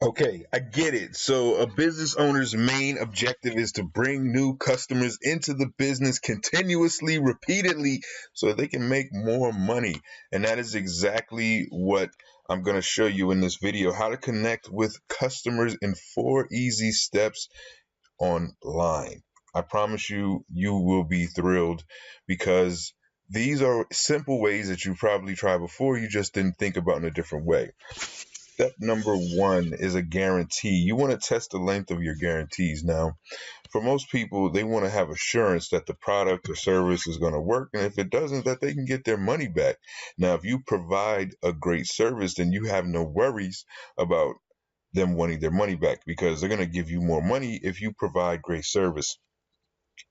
Okay, I get it. So, a business owner's main objective is to bring new customers into the business continuously, repeatedly, so they can make more money. And that is exactly what I'm going to show you in this video, how to connect with customers in 4 easy steps online. I promise you, you will be thrilled because these are simple ways that you probably tried before. You just didn't think about in a different way. Step number one is a guarantee. You want to test the length of your guarantees. Now, for most people, they want to have assurance that the product or service is going to work. And if it doesn't, that they can get their money back. Now, if you provide a great service, then you have no worries about them wanting their money back because they're going to give you more money if you provide great service.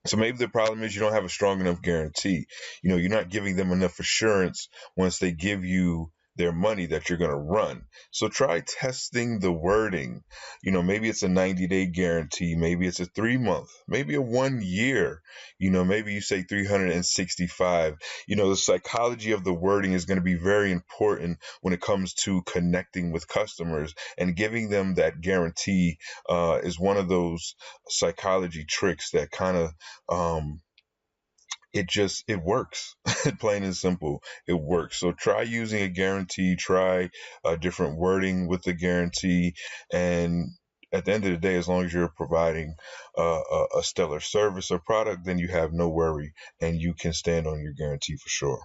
So maybe the problem is you don't have a strong enough guarantee. You're not giving them enough assurance once they give you their money that you're going to run. So try testing the wording. Maybe it's a 90-day guarantee. Maybe it's a 3 month, maybe a 1 year. Maybe you say 365. The psychology of the wording is going to be very important when it comes to connecting with customers, and giving them that guarantee is one of those psychology tricks that kind of it works. Plain and simple, it works. So try using a guarantee, try a different wording with the guarantee, and at the end of the day, as long as you're providing a stellar service or product, then you have no worry and you can stand on your guarantee for sure.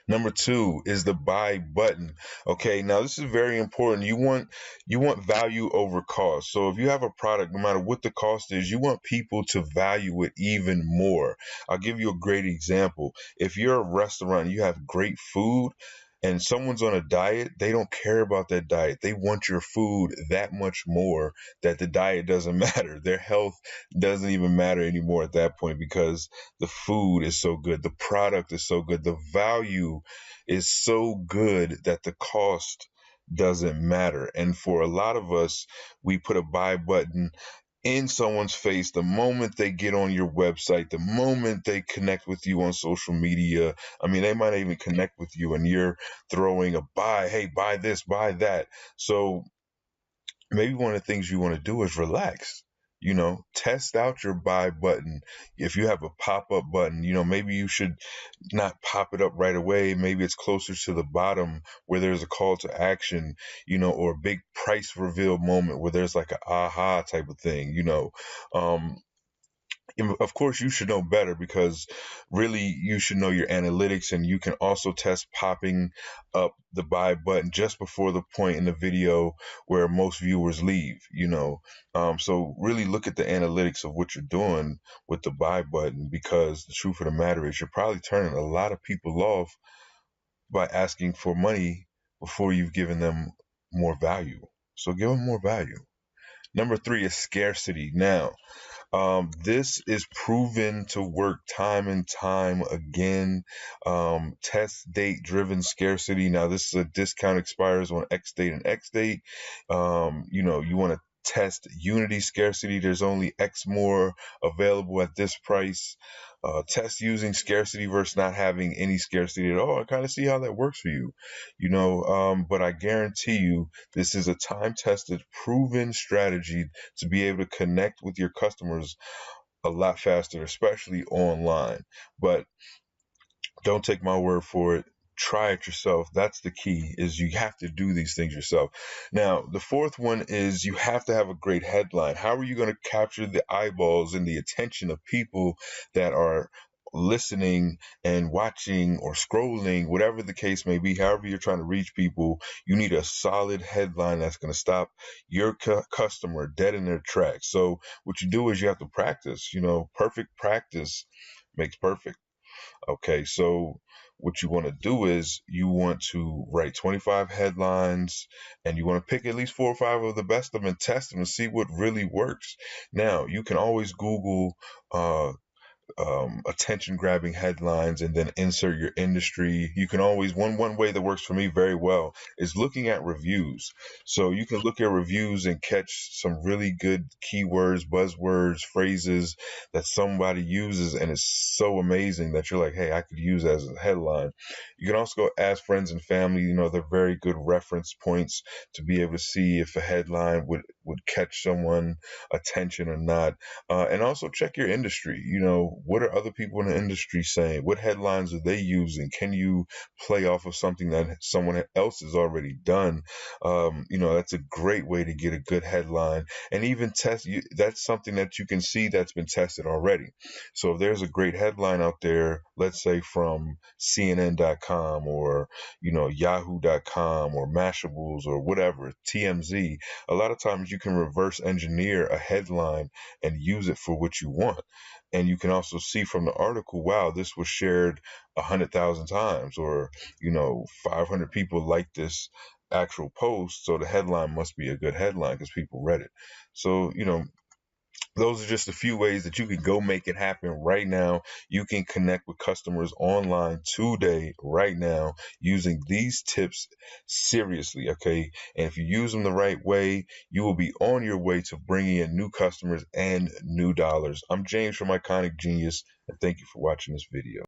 Number two is the buy button. Okay, now this is very important. You want value over cost. So if you have a product, no matter what the cost is, you want people to value it even more. I'll give you a great example. If you're a restaurant, you have great food, and someone's on a diet, they don't care about that diet. They want your food that much more that the diet doesn't matter. Their health doesn't even matter anymore at that point because the food is so good. The product is so good. The value is so good that the cost doesn't matter. And for a lot of us, we put a buy button in someone's face the moment they get on your website, the moment they connect with you on social media. I mean, they might even connect with you and you're throwing a buy, hey, buy this, buy that. So maybe one of the things you want to do is relax. Test out your buy button. If you have a pop-up button, maybe you should not pop it up right away. Maybe it's closer to the bottom where there's a call to action, or a big price reveal moment where there's like an aha type of thing. Um, of course, you should know better because really you should know your analytics, and you can also test popping up the buy button just before the point in the video where most viewers leave. So really look at the analytics of what you're doing with the buy button, because the truth of the matter is you're probably turning a lot of people off by asking for money before you've given them more value. So give them more value. Number three is scarcity. Now, this is proven to work time and time again. Test date driven scarcity. Now, this is a discount expires on X date and X date. You want to test unity scarcity. There's only X more available at this price. Test using scarcity versus not having any scarcity at all. I kind of see how that works for you, but I guarantee you this is a time tested, proven strategy to be able to connect with your customers a lot faster, especially online. But don't take my word for it. Try it yourself. That's the key, is you have to do these things yourself. Now, the fourth one is you have to have a great headline. How are you going to capture the eyeballs and the attention of people that are listening and watching or scrolling, whatever the case may be? However you're trying to reach people, you need a solid headline that's going to stop your customer dead in their tracks. So what you do is you have to practice. Perfect practice makes perfect. Okay, so what you want to do is you want to write 25 headlines, and you want to pick at least 4 or 5 of the best of them and test them and see what really works. Now, you can always Google attention grabbing headlines and then insert your industry. You can always, one way that works for me very well is looking at reviews. So you can look at reviews and catch some really good keywords, buzzwords, phrases that somebody uses, and it's so amazing that you're like, hey, I could use that as a headline. You can also go ask friends and family. They're very good reference points to be able to see if a headline would catch someone attention or not. And also check your industry. What are other people in the industry saying? What headlines are they using? Can you play off of something that someone else has already done? That's a great way to get a good headline. And even that's something that you can see that's been tested already. So if there's a great headline out there, let's say from CNN.com or Yahoo.com or Mashables or whatever, TMZ, a lot of times you can reverse engineer a headline and use it for what you want. And you can also see from the article, wow, this was shared 100,000 times, or 500 people liked this actual post, so the headline must be a good headline because people read it. So those are just a few ways that you can go make it happen right now. You can connect with customers online today, right now, using these tips seriously, okay? And if you use them the right way, you will be on your way to bringing in new customers and new dollars. I'm James from Iconic Genius, and thank you for watching this video.